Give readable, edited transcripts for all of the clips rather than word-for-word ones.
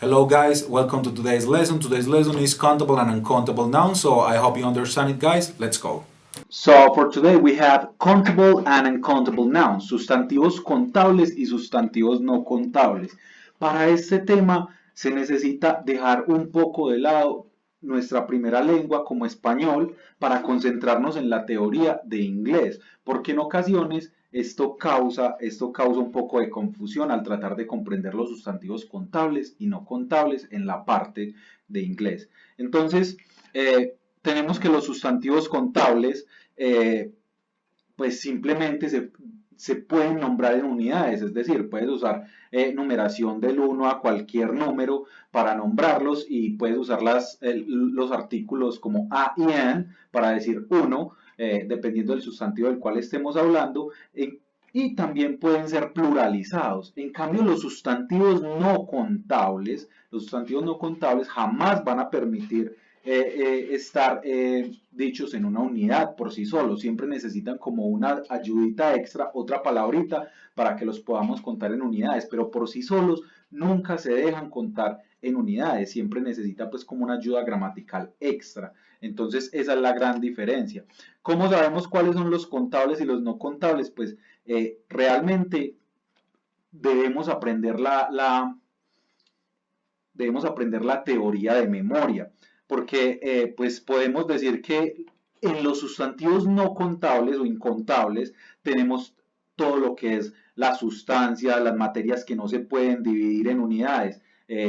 Hello guys, welcome to today's lesson. Today's lesson is countable and uncountable nouns, so I hope you understand it guys. Let's go. So for today we have countable and uncountable nouns, sustantivos contables y sustantivos no contables. Para este tema se necesita dejar un poco de lado nuestra primera lengua como español para concentrarnos en la teoría de inglés, porque en ocasiones esto causa un poco de confusión al tratar de comprender los sustantivos contables y no contables en la parte de inglés. Entonces, tenemos que los sustantivos contables pues simplemente se pueden nombrar en unidades, es decir, puedes usar numeración del 1 a cualquier número para nombrarlos y puedes usar los artículos como a y en para decir uno, dependiendo del sustantivo del cual estemos hablando, y también pueden ser pluralizados. En cambio, los sustantivos no contables jamás van a permitir estar dichos en una unidad por sí solos. Siempre necesitan como una ayudita extra, otra palabrita para que los podamos contar en unidades, pero por sí solos nunca se dejan contar en unidades. Siempre necesita pues como una ayuda gramatical extra. Entonces esa es la gran diferencia. ¿Cómo sabemos cuáles son los contables y los no contables? Pues realmente debemos aprender debemos aprender la teoría de memoria, porque pues podemos decir que en los sustantivos no contables o incontables tenemos todo lo que es la sustancia, las materias que no se pueden dividir en unidades,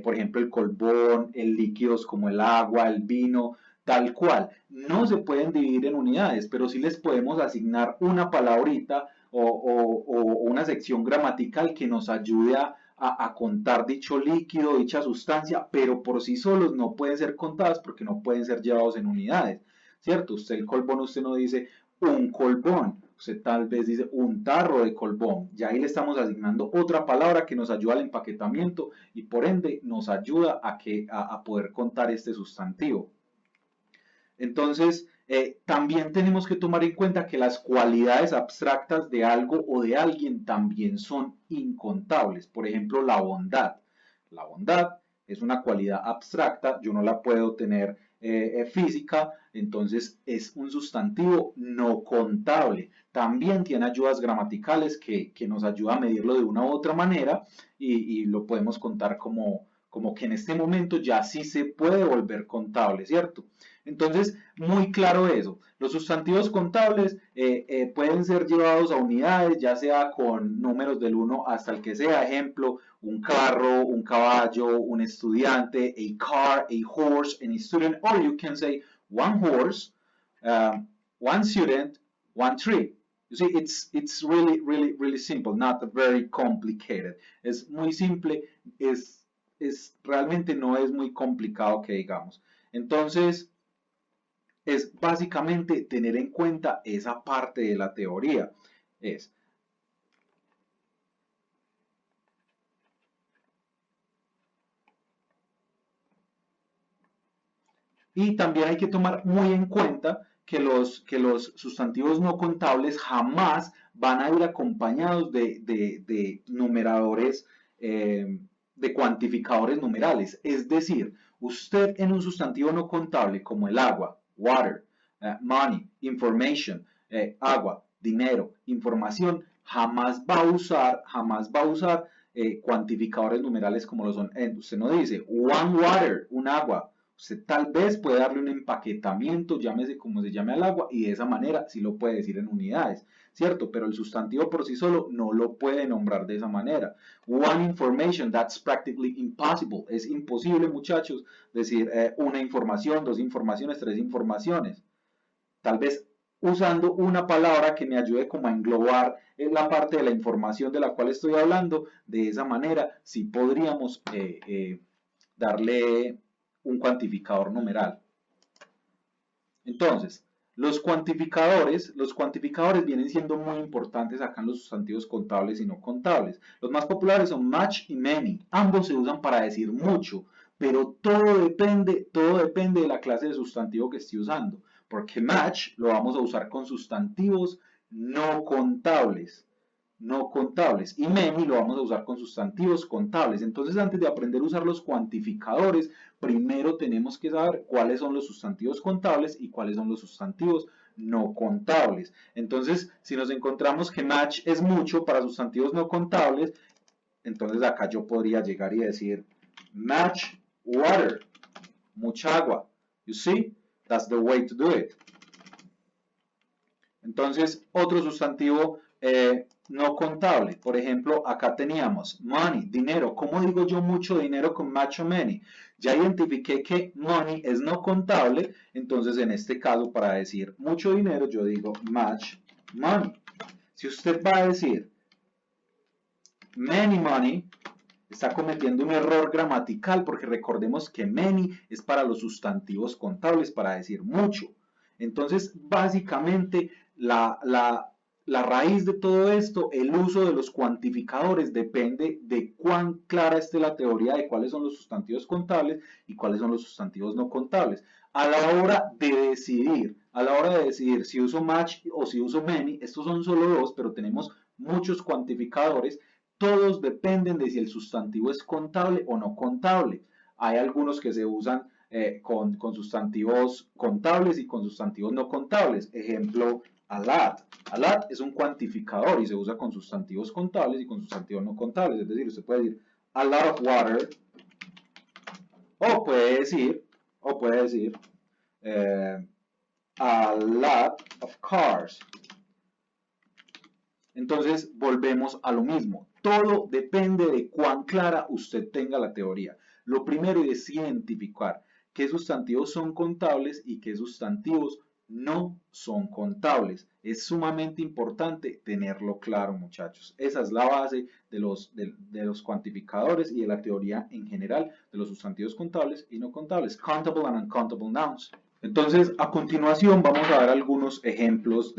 por ejemplo el colbón, el líquidos como el agua, el vino, tal cual. No se pueden dividir en unidades, pero sí les podemos asignar una palabrita o una sección gramatical que nos ayude a contar dicho líquido, dicha sustancia, pero por sí solos no pueden ser contadas porque no pueden ser llevados en unidades, ¿cierto? Usted el colbón, usted no dice un colbón, usted tal vez dice un tarro de colbón, ya ahí le estamos asignando otra palabra que nos ayuda al empaquetamiento y por ende nos ayuda a poder contar este sustantivo. Entonces, también tenemos que tomar en cuenta que las cualidades abstractas de algo o de alguien también son incontables. Por ejemplo, la bondad. La bondad es una cualidad abstracta, yo no la puedo tener física, entonces es un sustantivo no contable. También tiene ayudas gramaticales que nos ayuda a medirlo de una u otra manera y lo podemos contar como que en este momento ya sí se puede volver contable, ¿cierto? Entonces, muy claro eso. Los sustantivos contables pueden ser llevados a unidades, ya sea con números del 1 hasta el que sea. Ejemplo, un carro, un caballo, un estudiante, a car, a horse, an student, or you can say one horse, one student, one tree. You see, it's really simple, not very complicated. Es muy simple, realmente no es muy complicado que digamos. Entonces, es básicamente tener en cuenta esa parte de la teoría. Y también hay que tomar muy en cuenta que los sustantivos no contables jamás van a ir acompañados de numeradores, de cuantificadores numerales. Es decir, usted en un sustantivo no contable como el agua, water, money, information, agua, dinero, información, jamás va a usar cuantificadores numerales como lo son. Usted no dice one water, un agua. Usted tal vez puede darle un empaquetamiento, llámese como se llame al agua, y de esa manera sí lo puede decir en unidades, ¿cierto? Pero el sustantivo por sí solo no lo puede nombrar de esa manera. One information, that's practically impossible. Es imposible, muchachos, decir una información, dos informaciones, tres informaciones. Tal vez usando una palabra que me ayude como a englobar la parte de la información de la cual estoy hablando, de esa manera sí podríamos darle un cuantificador numeral. Entonces, los cuantificadores vienen siendo muy importantes acá en los sustantivos contables y no contables. Los más populares son much y many. Ambos se usan para decir mucho, pero todo depende de la clase de sustantivo que esté usando. Porque much lo vamos a usar con sustantivos no contables. no contables. Y many lo vamos a usar con sustantivos contables. Entonces, antes de aprender a usar los cuantificadores, primero tenemos que saber cuáles son los sustantivos contables y cuáles son los sustantivos no contables. Entonces, si nos encontramos que match es mucho para sustantivos no contables, entonces acá yo podría llegar y decir match water, mucha agua. You see? That's the way to do it. Entonces, otro sustantivo no contable. Por ejemplo, acá teníamos money, dinero. ¿Cómo digo yo mucho dinero con much o many? Ya identifiqué que money es no contable, entonces en este caso para decir mucho dinero yo digo much money. Si usted va a decir many money, está cometiendo un error gramatical porque recordemos que many es para los sustantivos contables, para decir mucho. Entonces, básicamente, la raíz de todo esto, el uso de los cuantificadores, depende de cuán clara esté la teoría de cuáles son los sustantivos contables y cuáles son los sustantivos no contables. A la hora de decidir si uso match o si uso many, estos son solo dos, pero tenemos muchos cuantificadores. Todos dependen de si el sustantivo es contable o no contable. Hay algunos que se usan con sustantivos contables y con sustantivos no contables. Ejemplo, a lot. A lot es un cuantificador y se usa con sustantivos contables y con sustantivos no contables. Es decir, usted puede decir a lot of water o puede decir a lot of cars. Entonces, volvemos a lo mismo. Todo depende de cuán clara usted tenga la teoría. Lo primero es identificar qué sustantivos son contables y qué sustantivos no son contables. Es sumamente importante tenerlo claro, muchachos. Esa es la base de los cuantificadores y de la teoría en general de los sustantivos contables y no contables. Countable and uncountable nouns. Entonces, a continuación vamos a ver algunos ejemplos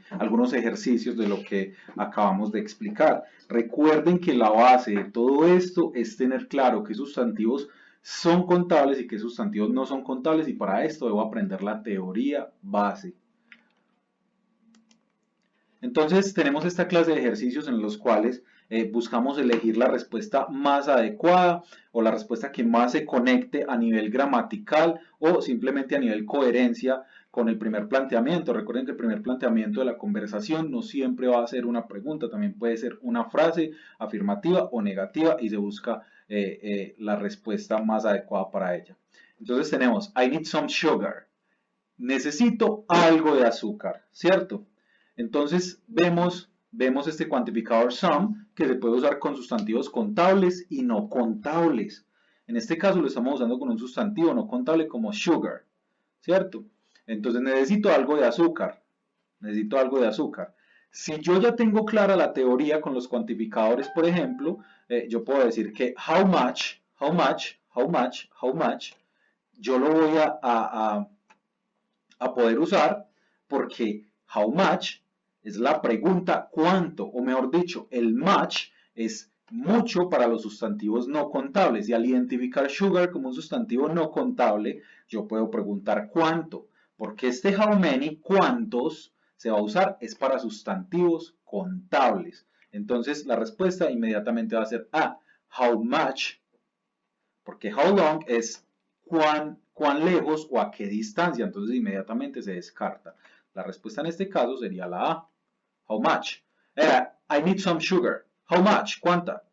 algunos ejercicios de lo que acabamos de explicar. Recuerden que la base de todo esto es tener claro qué sustantivos son contables y qué sustantivos no son contables, y para esto debo aprender la teoría base. Entonces, tenemos esta clase de ejercicios en los cuales buscamos elegir la respuesta más adecuada o la respuesta que más se conecte a nivel gramatical o simplemente a nivel coherencia con el primer planteamiento. Recuerden que el primer planteamiento de la conversación no siempre va a ser una pregunta, también puede ser una frase afirmativa o negativa y se busca la respuesta más adecuada para ella. Entonces tenemos I need some sugar. Necesito algo de azúcar, ¿cierto? Entonces vemos este cuantificador some que se puede usar con sustantivos contables y no contables. En este caso lo estamos usando con un sustantivo no contable como sugar, ¿cierto? Entonces necesito algo de azúcar. Necesito algo de azúcar. Si yo ya tengo clara la teoría con los cuantificadores, por ejemplo, yo puedo decir que how much, yo lo voy a poder usar porque how much es la pregunta cuánto, o mejor dicho, el much es mucho para los sustantivos no contables, y al identificar sugar como un sustantivo no contable, yo puedo preguntar cuánto, porque este how many, cuántos, se va a usar es para sustantivos contables. Entonces la respuesta inmediatamente va a ser how much, porque how long es cuán lejos o a qué distancia, entonces inmediatamente se descarta. La respuesta en este caso sería la A. How much? I need some sugar. How much? ¿Cuánta?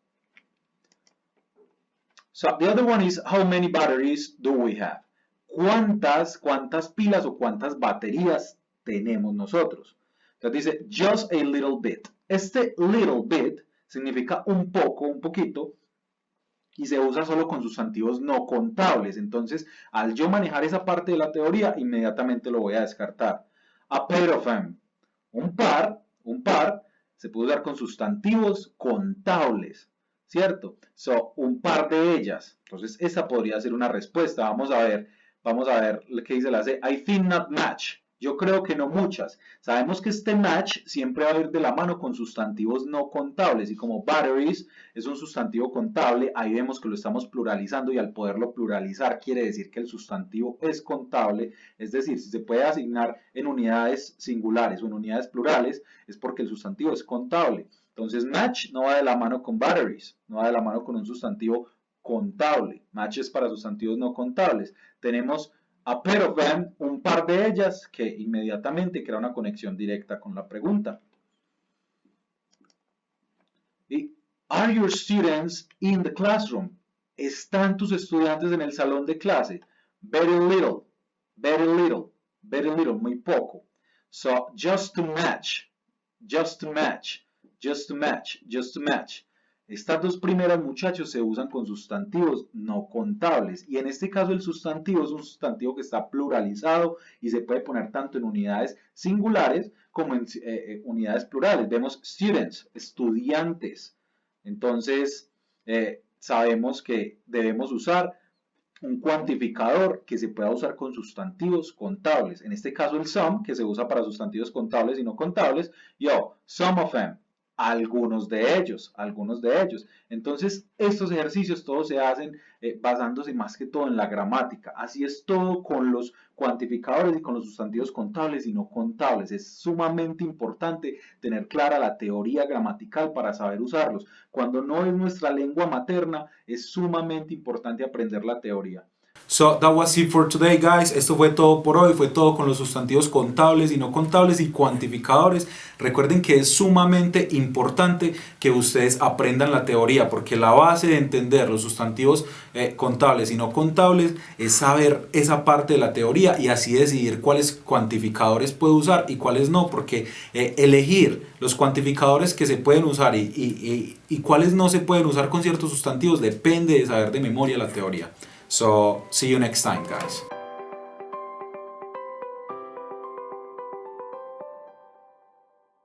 So the other one is how many batteries do we have? ¿Cuántas pilas o cuántas baterías tenemos nosotros? Entonces dice just a little bit. Este little bit significa un poco, un poquito, y se usa solo con sustantivos no contables. Entonces, al yo manejar esa parte de la teoría, inmediatamente lo voy a descartar. A pair of them. Un par, se puede usar con sustantivos contables, ¿cierto? So, un par de ellas. Entonces, esa podría ser una respuesta. Vamos a ver lo que dice la C. I think not much. Yo creo que no muchas. Sabemos que este match siempre va a ir de la mano con sustantivos no contables, y como batteries es un sustantivo contable, ahí vemos que lo estamos pluralizando, y al poderlo pluralizar quiere decir que el sustantivo es contable. Es decir, si se puede asignar en unidades singulares o en unidades plurales es porque el sustantivo es contable. Entonces, match no va de la mano con batteries, no va de la mano con un sustantivo contable. Match es para sustantivos no contables. Tenemos a pair of them, un par de ellas, que inmediatamente crea una conexión directa con la pregunta. Y, are your students in the classroom? ¿Están tus estudiantes en el salón de clase? Very little, very little, very little, muy poco. So, just to match, just to match, just to match, just to match. Estas dos primeras, muchachos, se usan con sustantivos no contables. Y en este caso el sustantivo es un sustantivo que está pluralizado y se puede poner tanto en unidades singulares como en unidades plurales. Vemos students, estudiantes. Entonces, sabemos que debemos usar un cuantificador que se pueda usar con sustantivos contables. En este caso el some, que se usa para sustantivos contables y no contables. Some of them. Algunos de ellos. Entonces, estos ejercicios todos se hacen basándose más que todo en la gramática. Así es todo con los cuantificadores y con los sustantivos contables y no contables. Es sumamente importante tener clara la teoría gramatical para saber usarlos. Cuando no es nuestra lengua materna, es sumamente importante aprender la teoría. So that was it for today, guys. Esto fue todo por hoy. Fue todo con los sustantivos contables y no contables y cuantificadores. Recuerden que es sumamente importante que ustedes aprendan la teoría, porque la base de entender los sustantivos contables y no contables es saber esa parte de la teoría y así decidir cuáles cuantificadores puede usar y cuáles no, porque elegir los cuantificadores que se pueden usar y cuáles no se pueden usar con ciertos sustantivos depende de saber de memoria la teoría. So, see you next time, guys.